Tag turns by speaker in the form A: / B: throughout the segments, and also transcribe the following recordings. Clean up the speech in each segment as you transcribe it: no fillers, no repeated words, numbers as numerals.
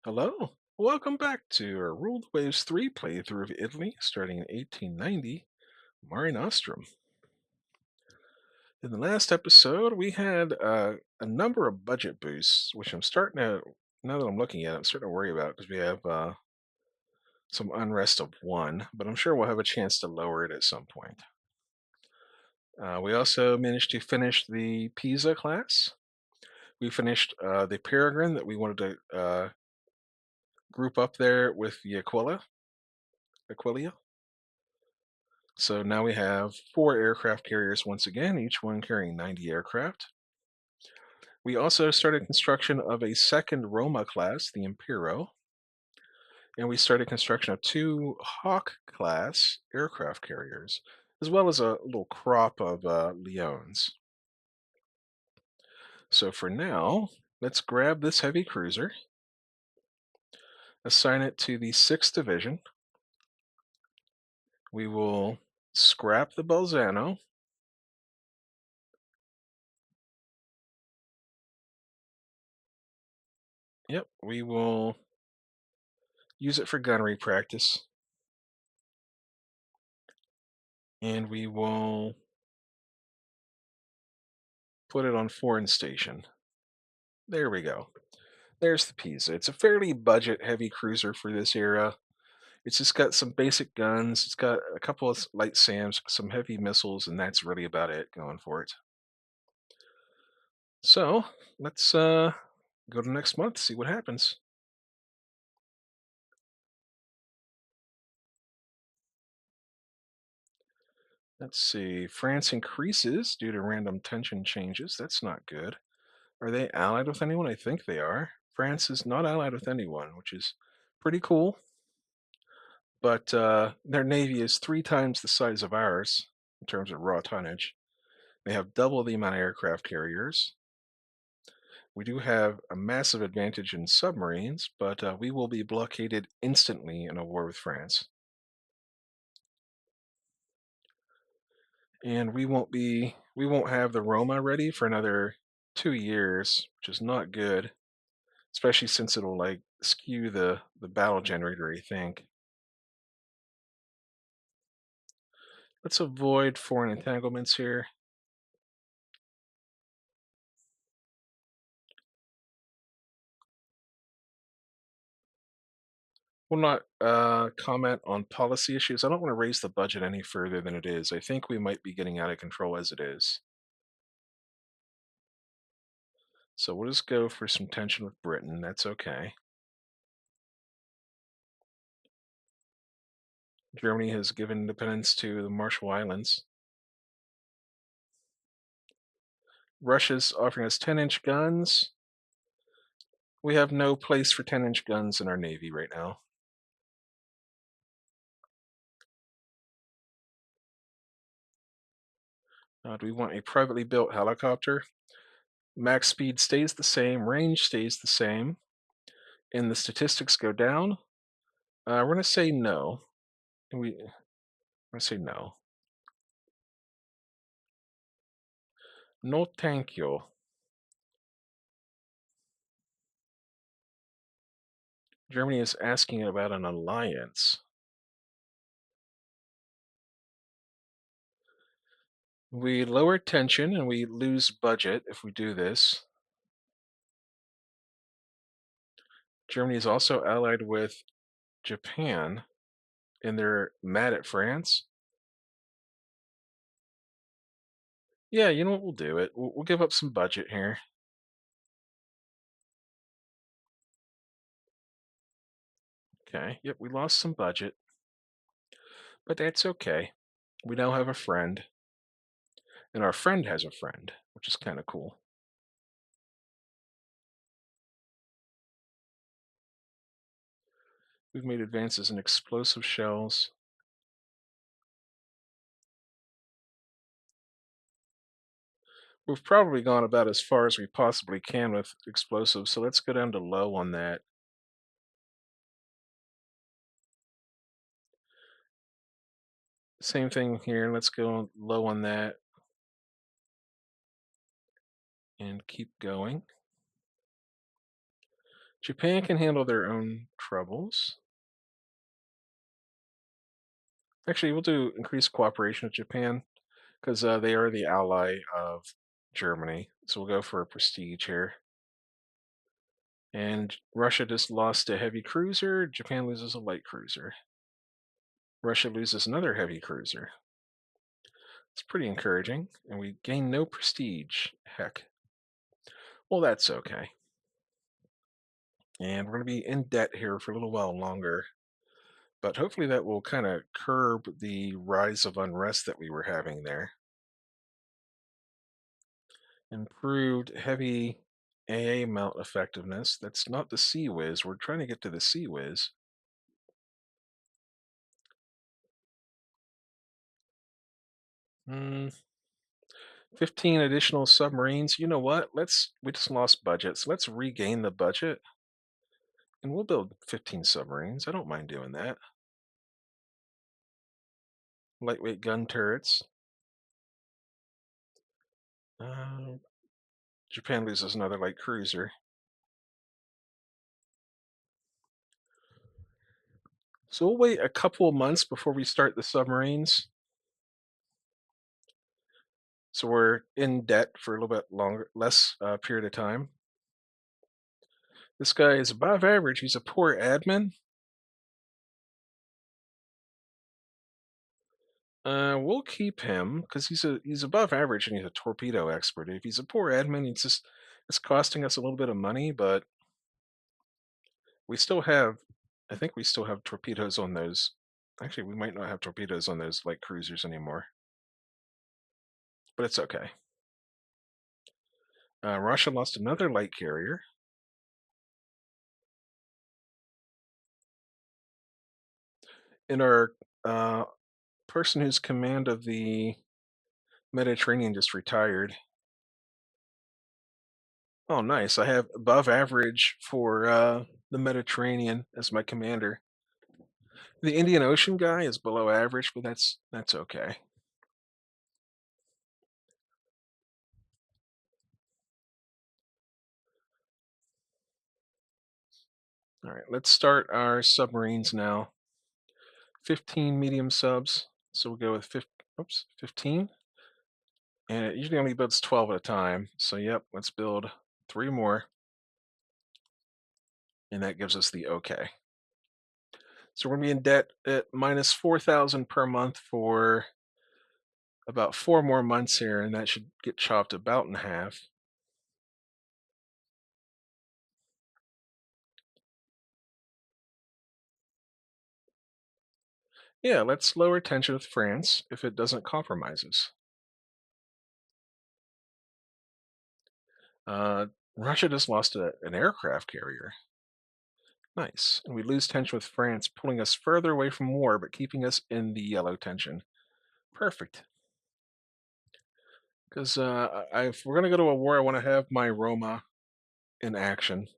A: Hello, welcome back to our Rule the Waves 3 playthrough of Italy starting in 1890, Mare Nostrum. In the last episode, we had a number of budget boosts, which now that I'm looking at it, I'm starting to worry about because we have some unrest of one, but I'm sure we'll have a chance to lower it at some point. We also managed to finish the Pisa class. We finished the Peregrine that we wanted to group up there with the Aquilia. So now we have four aircraft carriers once again, each one carrying 90 aircraft. We also started construction of a second Roma class, the Impero, and we started construction of two Hawk class aircraft carriers, as well as a little crop of Leons. So for now, let's grab this heavy cruiser, assign it to the 6th Division. We will scrap the Bolzano. Yep, we will use it for gunnery practice. And we will put it on foreign station. There we go. There's the Pisa. It's a fairly budget heavy cruiser for this era. It's just got some basic guns. It's got a couple of light SAMs, some heavy missiles, and that's really about it going for it. So let's go to next month, see what happens. Let's see. France increases due to random tension changes. That's not good. Are they allied with anyone? I think they are. France is not allied with anyone, which is pretty cool. But their navy is 3 times the size of ours in terms of raw tonnage. They have double the amount of aircraft carriers. We do have a massive advantage in submarines, but we will be blockaded instantly in a war with France. And we won't have the Roma ready for another 2 years, which is not good, especially since it'll like skew the battle generator, I think. Let's avoid foreign entanglements here. Will not comment on policy issues. I don't want to raise the budget any further than it is. I think we might be getting out of control as it is. So we'll just go for some tension with Britain. That's okay. Germany has given independence to the Marshall Islands. Russia's offering us 10-inch guns. We have no place for 10-inch guns in our Navy right now. Do we want a privately built helicopter? Max speed stays the same, range stays the same, and the statistics go down. We're going to say no. We're going to say no. No, thank you. Germany is asking about an alliance. We lower tension and we lose budget if we do this. Germany is also allied with Japan, and they're mad at France. Yeah, you know what? We'll do it. We'll give up some budget here. Okay. Yep, we lost some budget, but that's okay. We now have a friend, and our friend has a friend, which is kind of cool. We've made advances in explosive shells. We've probably gone about as far as we possibly can with explosives, so let's go down to low on that. Same thing here. Let's go low on that and keep going. Japan can handle their own troubles. Actually, we'll do increased cooperation with Japan because they are the ally of Germany. So we'll go for a prestige here. And Russia just lost a heavy cruiser. Japan loses a light cruiser. Russia loses another heavy cruiser. It's pretty encouraging. And we gain no prestige. Heck. Well, that's okay. And we're going to be in debt here for a little while longer. But hopefully that will kind of curb the rise of unrest that we were having there. Improved heavy AA mount effectiveness. That's not the Sea Whiz. We're trying to get to the Sea Whiz. 15 additional submarines. You know what? We just lost budget, so let's regain the budget and we'll build 15 submarines. I don't mind doing that. Lightweight gun turrets. Uh, Japan loses another light cruiser. So we'll wait a couple of months before we start the submarines. So we're in debt for a little bit longer, less period of time. This guy is above average. He's a poor admin. We'll keep him because he's above average and he's a torpedo expert. If he's a poor admin, it's costing us a little bit of money, but we still have, I think we still have torpedoes on those. Actually, we might not have torpedoes on those light cruisers anymore, but it's okay. Russia lost another light carrier. And our uh, person who's command of the Mediterranean just retired. Oh, nice. I have above average for the Mediterranean as my commander. The Indian Ocean guy is below average, but that's okay. All right, let's start our submarines now. 15 medium subs. So we'll go with 15. And it usually only builds 12 at a time. So yep, let's build 3 more. And that gives us the okay. So we're gonna be in debt at minus 4,000 per month for about 4 more months here, and that should get chopped about in half. Yeah, let's lower tension with France if it doesn't compromise us. Uh, Russia just lost an aircraft carrier. Nice. And we lose tension with France, pulling us further away from war, but keeping us in the yellow tension. Perfect. Because if we're going to go to a war, I want to have my Roma in action.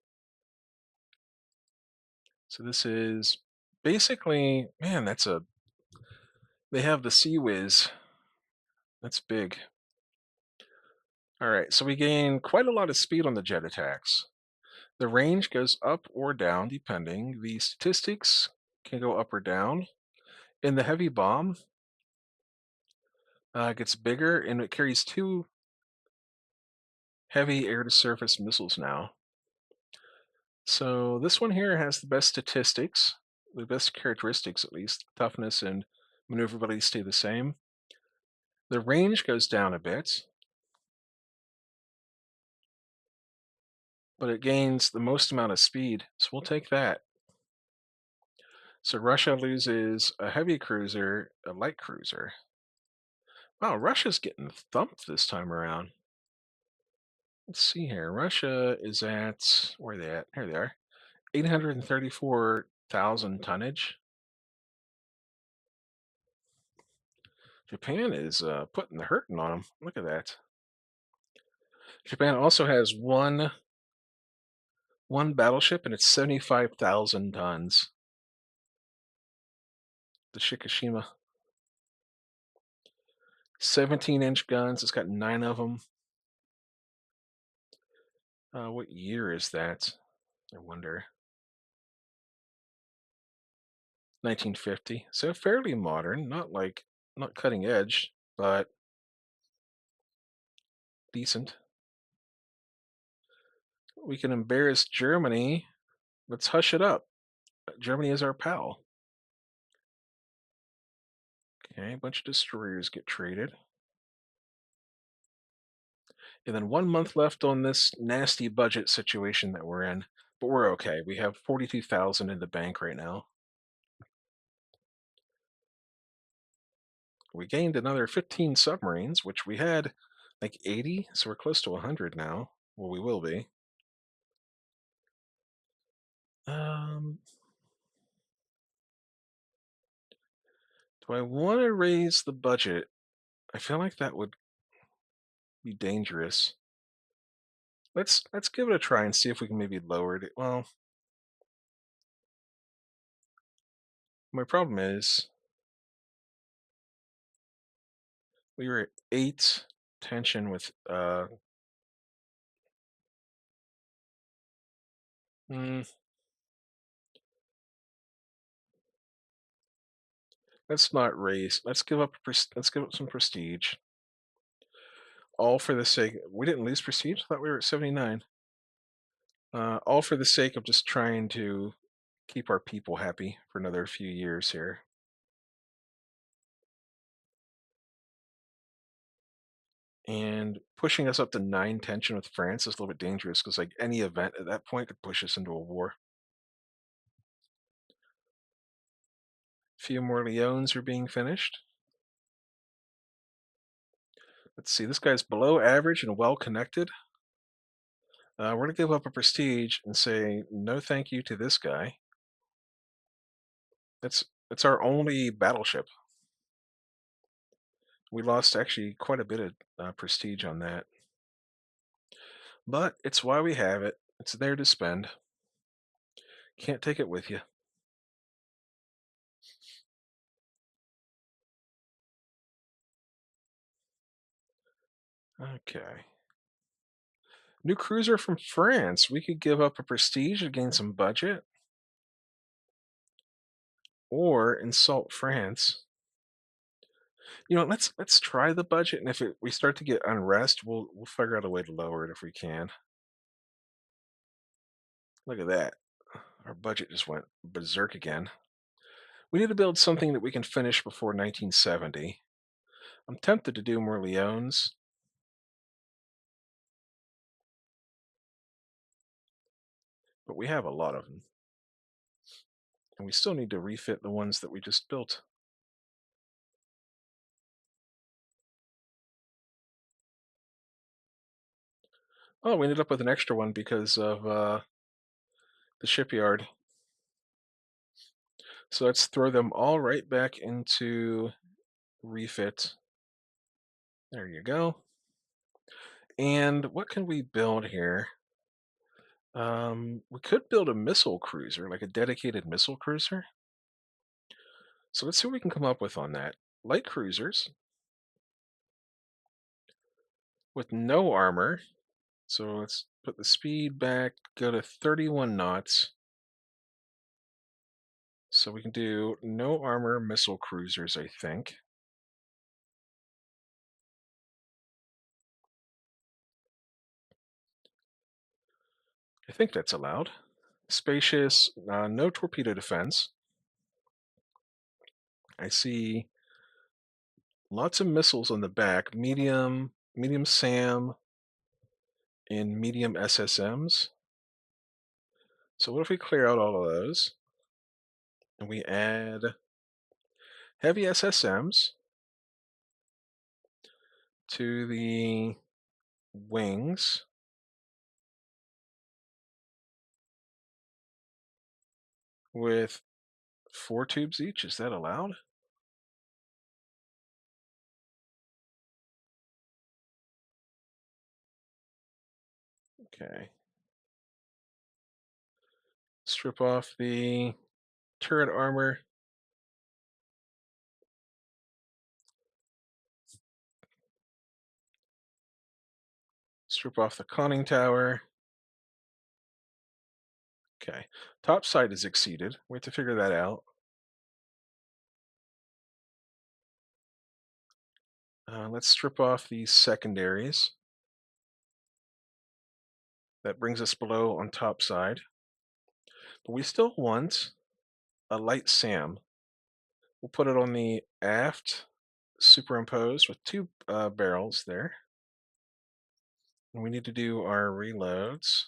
A: So this is basically, man, they have the Sea Whiz. That's big. All right, so we gain quite a lot of speed on the jet attacks. The range goes up or down depending. The statistics can go up or down. In the heavy bomb, it gets bigger and it carries 2 heavy air-to-surface missiles now. So this one here has the best statistics, the best characteristics at least. Toughness and maneuverability stay the same. The range goes down a bit, but it gains the most amount of speed, so we'll take that. So Russia loses a heavy cruiser, a light cruiser. Wow, Russia's getting thumped this time around. Let's see here. Russia is at, where are they at? Here they are. 834,000 tonnage. Japan is putting the hurting on them. Look at that. Japan also has one battleship and it's 75,000 tons. The Shikishima. 17-inch guns. It's got 9 of them. What year is that? I wonder. 1950. So fairly modern, not cutting edge, but decent. We can embarrass Germany. Let's hush it up. Germany is our pal. Okay, a bunch of destroyers get traded. And then 1 month left on this nasty budget situation that we're in. But we're okay. We have 42,000 in the bank right now. We gained another 15 submarines, which we had like 80, so we're close to 100 now. Well, we will be. Um, do I want to raise the budget? I feel like that would be dangerous. Let's give it a try and see if we can maybe lower it. Well, my problem is we were at 8 tension with mm, let's not raise. Let's give up some prestige. All for the sake we didn't lose prestige. I thought we were at 79. All for the sake of just trying to keep our people happy for another few years here. And pushing us up to 9 tension with France is a little bit dangerous because like any event at that point could push us into a war. Few more Leones are being finished. Let's see, this guy's below average and well connected. We're gonna give up a prestige and say no thank you to this guy. It's our only battleship. We lost actually quite a bit of prestige on that, but it's why we have it. It's there to spend. Can't take it with you. Okay. New cruiser from France. We could give up a prestige to gain some budget, or insult France. Let's try the budget, and if we start to get unrest, we'll figure out a way to lower it if we can. Look at that. Our budget just went berserk again. We need to build something that we can finish before 1970. I'm tempted to do more Leones, but we have a lot of them, and we still need to refit the ones that we just built. Oh, we ended up with an extra one because of the shipyard. So let's throw them all right back into refit. There you go. And what can we build here? We could build a missile cruiser, like a dedicated missile cruiser. So let's see what we can come up with on that. Light cruisers with no armor. So let's put the speed back, go to 31 knots. So we can do no armor missile cruisers, I think. I think that's allowed. Spacious, no torpedo defense. I see lots of missiles on the back, medium SAM, and medium SSMs. So what if we clear out all of those and we add heavy SSMs to the wings with 4 tubes each? Is that allowed? Okay. Strip off the turret armor. Strip off the conning tower. Okay. Top side is exceeded. We have to figure that out. Let's strip off these secondaries. That brings us below on top side. But we still want a light SAM. We'll put it on the aft, superimposed with two barrels there. And we need to do our reloads.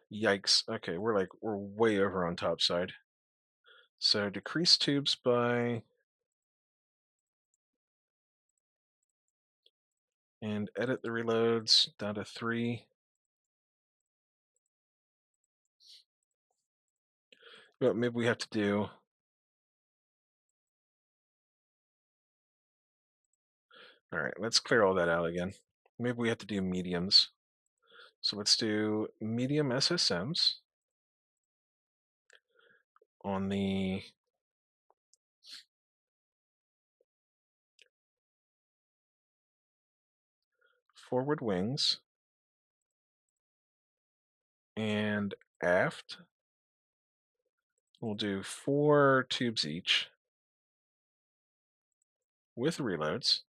A: Yikes. Okay, we're way over on top side. So decrease tubes by and edit the reloads down to 3. But maybe we have to do. All right, let's clear all that out again. Maybe we have to do mediums. So let's do medium SSMs on the forward wings and aft. We'll do 4 tubes each with reloads.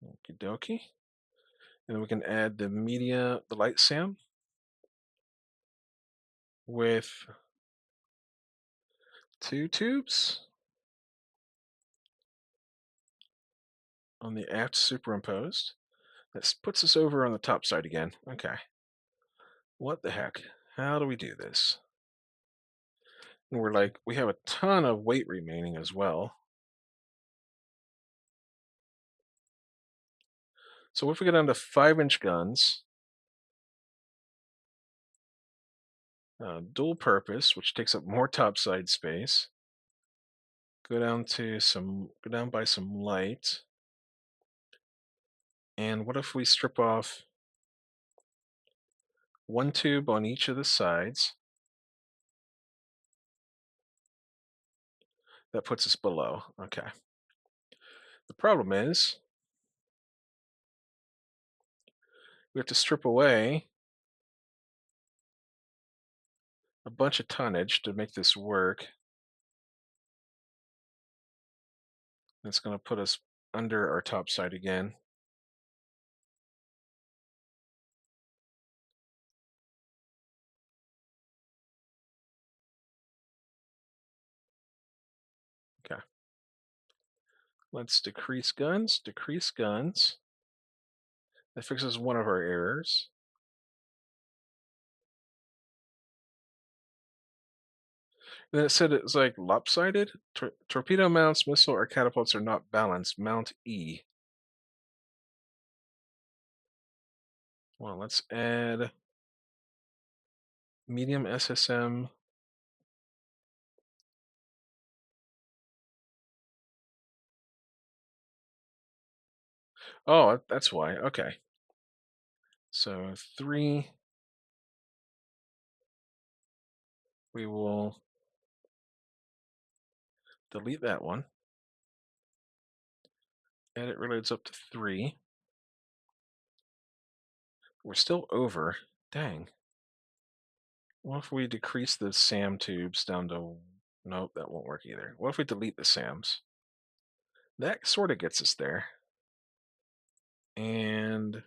A: Okie dokie. And then we can add the light SAM with 2 tubes on the aft superimposed. That puts us over on the top side again. Okay. What the heck? How do we do this? And we're like, we have a ton of weight remaining as well. So if we go down to 5-inch guns, dual purpose, which takes up more topside space, go down by some light. And what if we strip off 1 tube on each of the sides? That puts us below. Okay. The problem is we have to strip away a bunch of tonnage to make this work. That's going to put us under our top side again. Okay. Let's decrease guns, decrease guns. That fixes one of our errors. And then it said it's like lopsided. Torpedo mounts, missile, or catapults are not balanced. Mount E. Well, let's add medium SSM. Oh, that's why. Okay. So 3. We will delete that one. Edit reloads up to 3. We're still over. Dang. What if we decrease the SAM tubes down to... Nope, that won't work either. What if we delete the SAMs? That sort of gets us there. And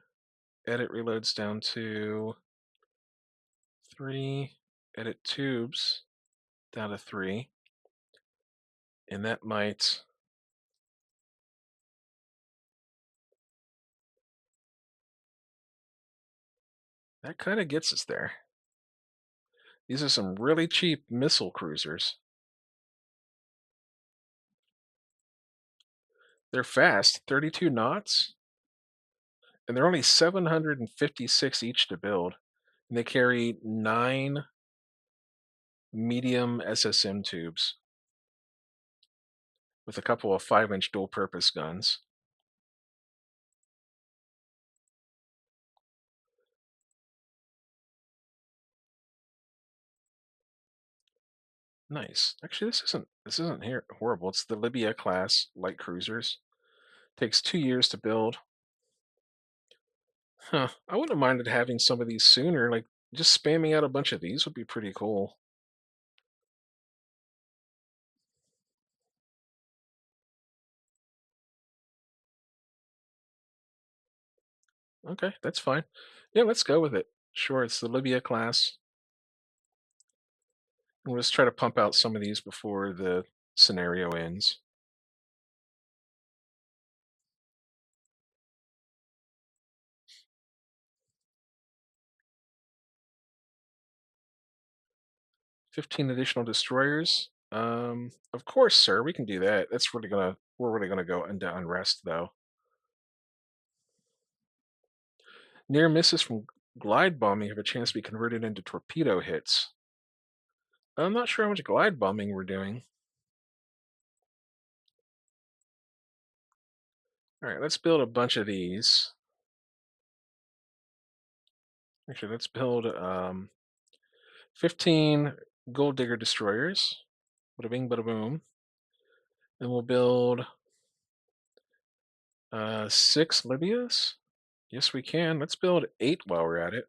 A: edit reloads down to 3. Edit tubes down to 3. And that might... That kind of gets us there. These are some really cheap missile cruisers. They're fast, 32 knots, and they're only 756 each to build. And they carry 9 medium SSM tubes with a couple of 5-inch dual purpose guns. Nice. Actually, this isn't here horrible. It's the Libya class light cruisers. Takes 2 years to build. Huh. I wouldn't have minded having some of these sooner. Like just spamming out a bunch of these would be pretty cool. Okay, that's fine. Yeah, let's go with it. Sure, it's the Libya class. We'll just try to pump out some of these before the scenario ends. 15 additional destroyers. Of course, sir, we can do that. We're really gonna go into unrest though. Near misses from glide bombing have a chance to be converted into torpedo hits. I'm not sure how much glide bombing we're doing. All right, let's build a bunch of these. Actually, let's build 15 gold digger destroyers. Bada bing, bada boom. Then we'll build 6 Libyas. Yes, we can. Let's build 8 while we're at it.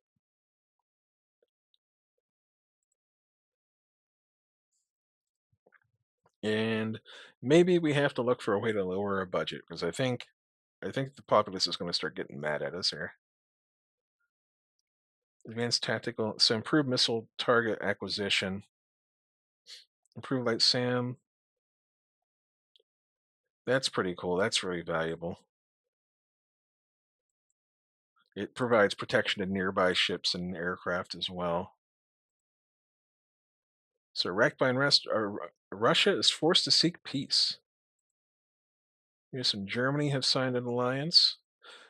A: And maybe we have to look for a way to lower our budget because I think the populace is going to start getting mad at us here. Advanced tactical, so improved missile target acquisition, improved light SAM. That's pretty cool. That's really valuable. It provides protection to nearby ships and aircraft as well. So wrecked by unrest, Russia is forced to seek peace. US and Germany have signed an alliance.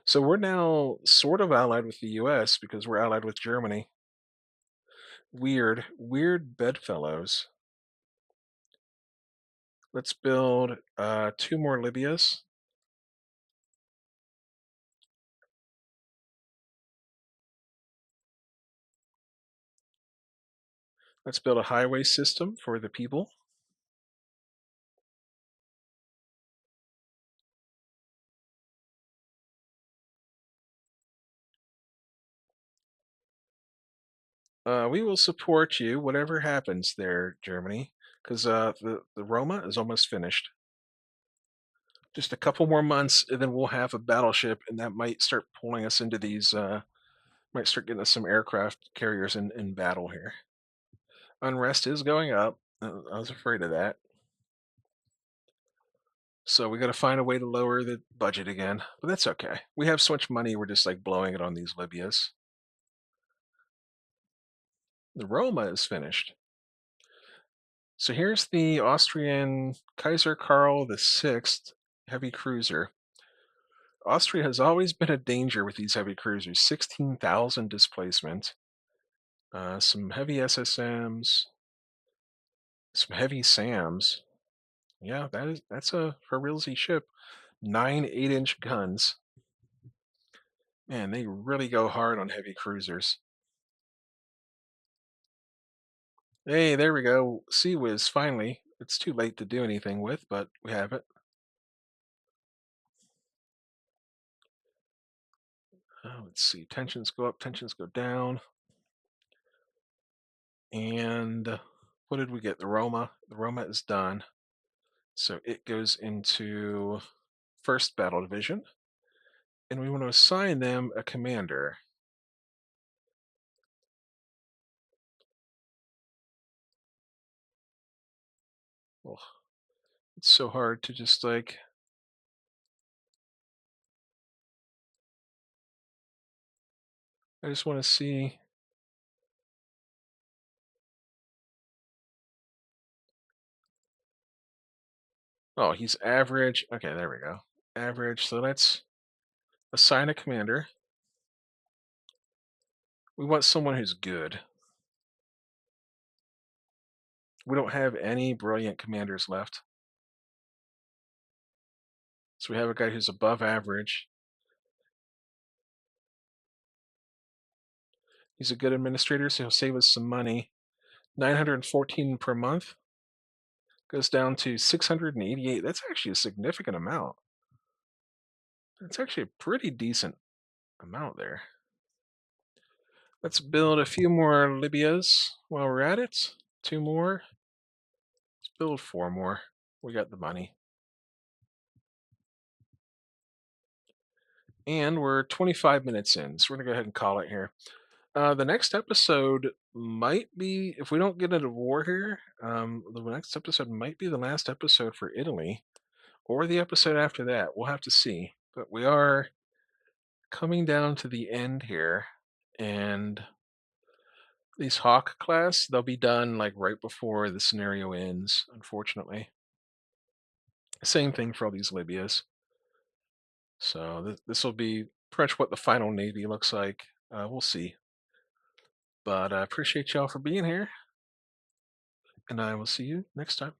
A: So we're now sort of allied with the US because we're allied with Germany. Weird, weird bedfellows. Let's build 2 more Libyas. Let's build a highway system for the people. We will support you, whatever happens there, Germany, because the Roma is almost finished. Just a couple more months, and then we'll have a battleship, and that might start pulling us into these. Might start getting us some aircraft carriers in battle here. Unrest is going up. I was afraid of that. So we got to find a way to lower the budget again, but that's okay. We have so much money, we're just like blowing it on these Libyas. The Roma is finished. So here's the Austrian Kaiser Karl VI heavy cruiser. Austria has always been a danger with these heavy cruisers. 16,000 displacement, some heavy SSMs, some heavy SAMs. Yeah, that's a for realsy ship. 9 8-inch guns. Man, they really go hard on heavy cruisers. Hey, there we go. Sea Whiz, finally. It's too late to do anything with, but we have it. Let's see. Tensions go up, tensions go down. And what did we get? The Roma. The Roma is done. So it goes into first battle division. And we want to assign them a commander. Well, it's so hard to just like I just want to see. Oh, he's average. Okay, there we go. Average. So let's assign a commander. We want someone who's good. We don't have any brilliant commanders left. So we have a guy who's above average. He's a good administrator, so he'll save us some money. 914 per month. goes down to 688. That's actually a significant amount. That's actually a pretty decent amount there. Let's build a few more Libyas while we're at it. Two more. Let's build four more. We got the money. And we're 25 minutes in, so we're going to go ahead and call it here. The next episode might be, if we don't get into war here, the next episode might be the last episode for Italy, or the episode after that. We'll have to see. But we are coming down to the end here, and these Hawk class, they'll be done like right before the scenario ends, unfortunately. Same thing for all these Libyas. So this will be pretty much what the final navy looks like. We'll see. But I appreciate y'all for being here, and I will see you next time.